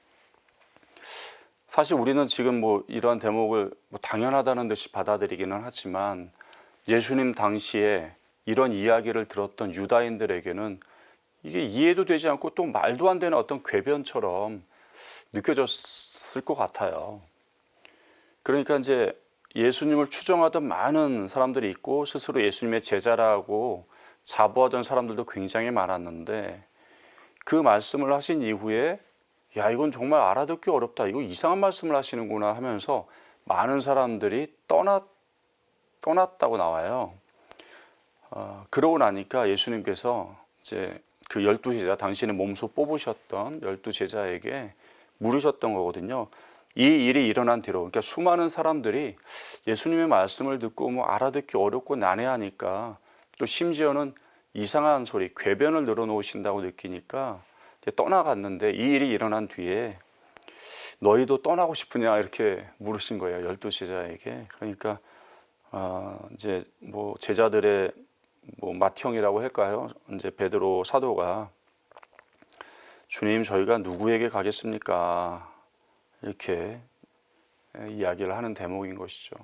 사실 우리는 지금 뭐 이러한 대목을 뭐 당연하다는 듯이 받아들이기는 하지만 예수님 당시에 이런 이야기를 들었던 유다인들에게는 이게 이해도 되지 않고 또 말도 안 되는 어떤 궤변처럼 느껴졌을 것 같아요. 그러니까 이제 예수님을 추종하던 많은 사람들이 있고 스스로 예수님의 제자라고 자부하던 사람들도 굉장히 많았는데 그 말씀을 하신 이후에 야, 이건 정말 알아듣기 어렵다. 이거 이상한 말씀을 하시는구나 하면서 많은 사람들이 떠났다고 나와요. 그러고 나니까 예수님께서 이제 그 12제자, 당신의 몸소 뽑으셨던 12제자에게 물으셨던 거거든요. 이 일이 일어난 뒤로, 그러니까 수많은 사람들이 예수님의 말씀을 듣고 뭐 알아듣기 어렵고 난해하니까 또 심지어는 이상한 소리, 궤변을 늘어놓으신다고 느끼니까 이제 떠나갔는데 이 일이 일어난 뒤에 너희도 떠나고 싶으냐 이렇게 물으신 거예요. 12제자에게. 그러니까 이제 뭐 제자들의 뭐 맏형이라고 할까요? 이제 베드로 사도가 주님 저희가 누구에게 가겠습니까? 이렇게 이야기를 하는 대목인 것이죠.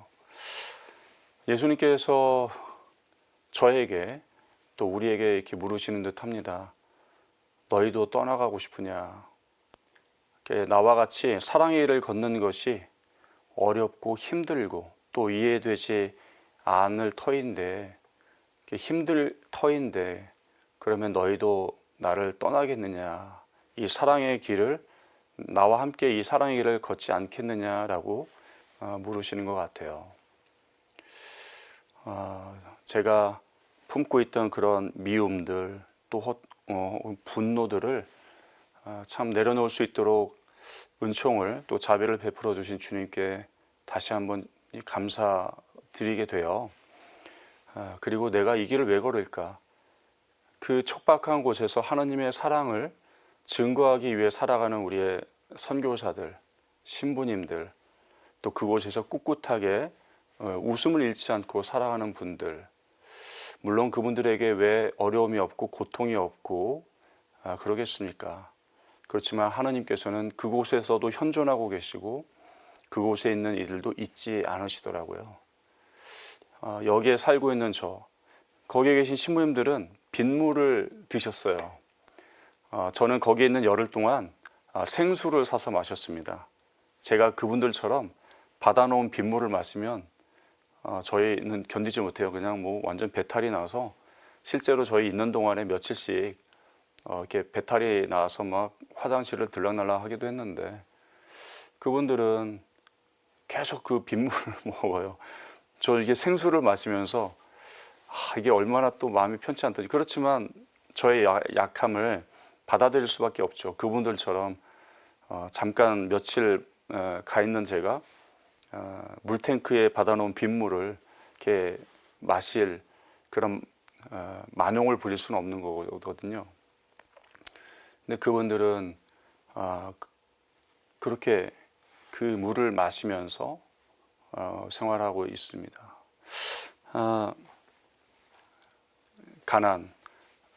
예수님께서 저에게 또 우리에게 이렇게 물으시는 듯 합니다. 너희도 떠나가고 싶으냐? 나와 같이 사랑의 길을 걷는 것이 어렵고 힘들고 또 이해되지 않을 터인데 힘들 터인데 그러면 너희도 나를 떠나겠느냐? 이 사랑의 길을 나와 함께 이 사랑의 길을 걷지 않겠느냐라고 물으시는 것 같아요. 제가 품고 있던 그런 미움들 또 분노들을 참 내려놓을 수 있도록 은총을 또 자비를 베풀어 주신 주님께 다시 한번 감사드리게 돼요. 그리고 내가 이 길을 왜 걸을까? 그 척박한 곳에서 하나님의 사랑을 증거하기 위해 살아가는 우리의 선교사들, 신부님들, 또 그곳에서 꿋꿋하게 웃음을 잃지 않고 살아가는 분들, 물론 그분들에게 왜 어려움이 없고 고통이 없고 그러겠습니까? 그렇지만 하나님께서는 그곳에서도 현존하고 계시고 그곳에 있는 이들도 잊지 않으시더라고요. 여기에 살고 있는 거기에 계신 신부님들은 빗물을 드셨어요. 저는 거기에 있는 열흘 동안 생수를 사서 마셨습니다. 제가 그분들처럼 받아놓은 빗물을 마시면 저희는 견디지 못해요. 그냥 뭐 완전 배탈이 나서 실제로 저희 있는 동안에 며칠씩 이렇게 배탈이 나서 막 화장실을 들락날락 하기도 했는데 그분들은 계속 그 빗물을 먹어요. 저 이게 생수를 마시면서 이게 얼마나 또 마음이 편치 않던지. 그렇지만 저의 약함을 받아들일 수밖에 없죠. 그분들처럼 잠깐 며칠 가 있는 제가 물탱크에 받아놓은 빗물을 이렇게 마실 그런 만용을 부릴 수는 없는 거거든요. 근데 그분들은 그렇게 그 물을 마시면서 생활하고 있습니다. 가난,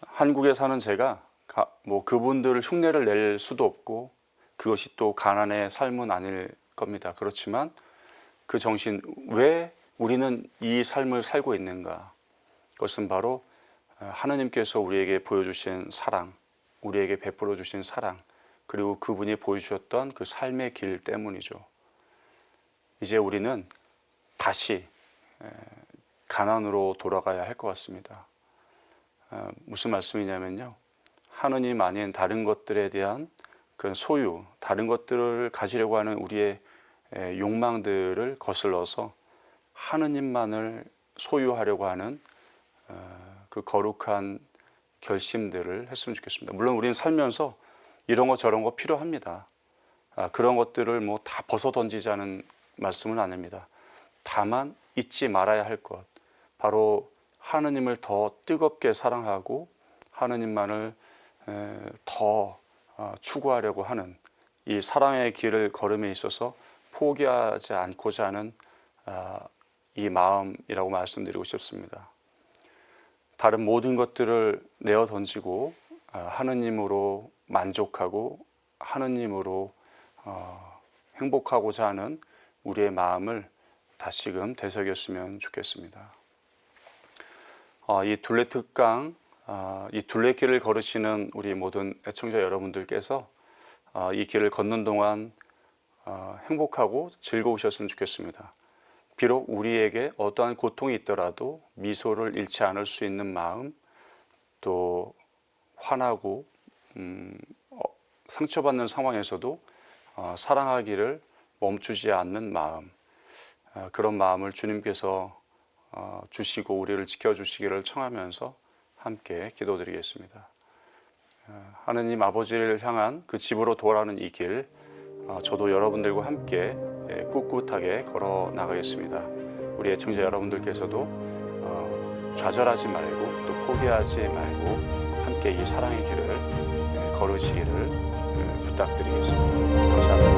한국에 사는 제가 뭐 그분들을 흉내를 낼 수도 없고 그것이 또 가난의 삶은 아닐 겁니다. 그렇지만 그 정신, 왜 우리는 이 삶을 살고 있는가? 그것은 바로 하나님께서 우리에게 보여주신 사랑, 우리에게 베풀어 주신 사랑, 그리고 그분이 보여주셨던 그 삶의 길 때문이죠. 이제 우리는 다시 가난으로 돌아가야 할 것 같습니다. 무슨 말씀이냐면요, 하느님 아닌 다른 것들에 대한 그 소유, 다른 것들을 가지려고 하는 우리의 욕망들을 거슬러서 하느님만을 소유하려고 하는 그 거룩한 결심들을 했으면 좋겠습니다. 물론 우리는 살면서 이런 거 저런 거 필요합니다. 그런 것들을 뭐 다 벗어 던지자는 말씀은 아닙니다. 다만 잊지 말아야 할 것, 바로 하느님을 더 뜨겁게 사랑하고 하느님만을 더 추구하려고 하는 이 사랑의 길을 걸음에 있어서 포기하지 않고자 하는 이 마음이라고 말씀드리고 싶습니다. 다른 모든 것들을 내어 던지고 하느님으로 만족하고 하느님으로 행복하고자 하는 우리의 마음을 다시금 되새겼으면 좋겠습니다. 이 둘레특강, 이 둘레길을 걸으시는 우리 모든 애청자 여러분들께서 이 길을 걷는 동안 행복하고 즐거우셨으면 좋겠습니다. 비록 우리에게 어떠한 고통이 있더라도 미소를 잃지 않을 수 있는 마음, 또 화나고 상처받는 상황에서도 사랑하기를 멈추지 않는 마음, 그런 마음을 주님께서 주시고 우리를 지켜주시기를 청하면서 함께 기도드리겠습니다. 하느님 아버지를 향한 그 집으로 돌아가는 이 길, 저도 여러분들과 함께 꿋꿋하게 걸어 나가겠습니다. 우리 애청자 여러분들께서도 좌절하지 말고 또 포기하지 말고 함께 이 사랑의 길을 걸으시기를 부탁드리겠습니다. 감사합니다.